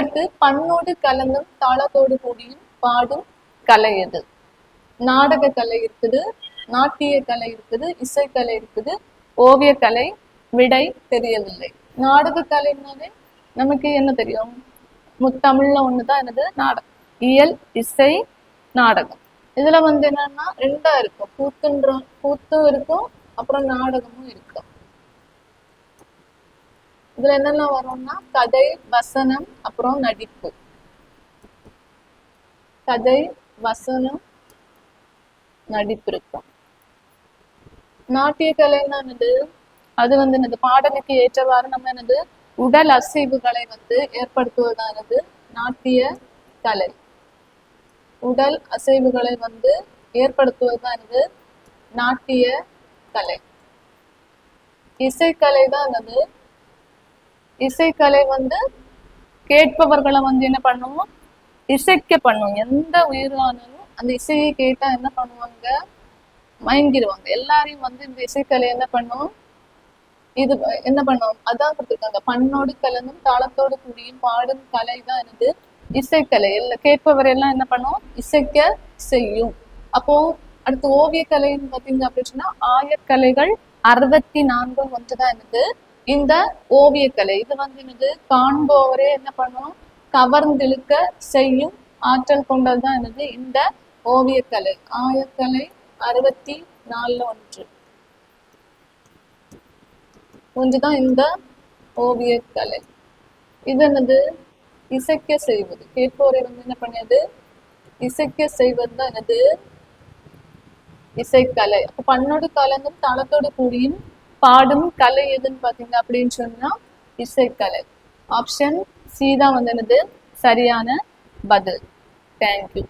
அடுத்து பண்ணோடு கலந்தும் தாளத்தோடு கூடியும் பாடும் கலை எது? நாடக கலை இருக்குது, நாட்டிய கலை இருக்குது, இசைக்கலை இருக்குது, ஓவிய கலை. விடை தெரியவில்லை. நாடக கலைனாலே நமக்கு என்ன தெரியும்? முத்தமிழ்ல ஒண்ணுதான் என்னது? நாடகம். இயல், இசை, நாடகம். இதுல என்னன்னா ரெண்டா இருக்கும். கூத்தும் இருக்கும், அப்புறம் நாடகமும் இருக்கும். இதுல என்னெல்லாம் வரும்னா கதை, வசனம், அப்புறம் நடிப்பு. கதை, வசனம், நடிப்பு இருக்கும். நாட்டிய கலைன்னா என்னது? அது என்னது? பாடலுக்கு ஏற்றவாறு நம்ம என்னது உடல் அசைவுகளை ஏற்படுத்துவதானது நாட்டிய கலை. உடல் அசைவுகளை ஏற்படுத்துவதானது நாட்டிய கலை. இசைக்கலை தான் என்னது? இசைக்கலை கேட்பவர்களை என்ன பண்ணுவோம்? இசைக்க பண்ணுவோம். எந்த உயிரானாலும் அந்த இசையை கேட்டா என்ன பண்ணுவாங்க? மயங்கிடுவாங்க. எல்லாரையும் இந்த இசைக்கலை என்ன பண்ணும்? இது என்ன பண்ணுவோம்? அதான் கொடுத்துருக்காங்க. பண்ணோடு கலந்தும் தாளத்தோடு கூடியும் பாடும் கலை தான் என்னது? இசைக்கலை. கேட்பவர் எல்லாம் என்ன பண்ணுவோம்? இசைக்க செய்யும். அப்போ அடுத்து ஓவிய கலைன்னு பார்த்தீங்க அப்படின்னா ஆயக்கலைகள் 64 ஒன்றுதான் என்னது இந்த ஓவியக்கலை. இது என்னது? காண்போவரே என்ன பண்ணும்? கவர்ந்திழுக்க செய்யும் ஆற்றல் கொண்டதுதான் என்னது இந்த ஓவியக்கலை. ஆயக்கலை 64 ஒன்றுதான் இந்த ஓவியக்கலை. இது என்னது? இசைக்க செய்வது. கேட்போரை என்ன பண்ணது? இசைக்க செய்வது தான் என்னது? இசைக்கலை. அப்ப பண்ணோடு கலந்தும் தாளத்தோடு கூடியும் பாடும் கலை எதுன்னு பாத்தீங்க அப்படின்னு சொன்னா இசைக்கலை. ஆப்ஷன் சி தான் என்னது சரியான பதில். தேங்க்யூ.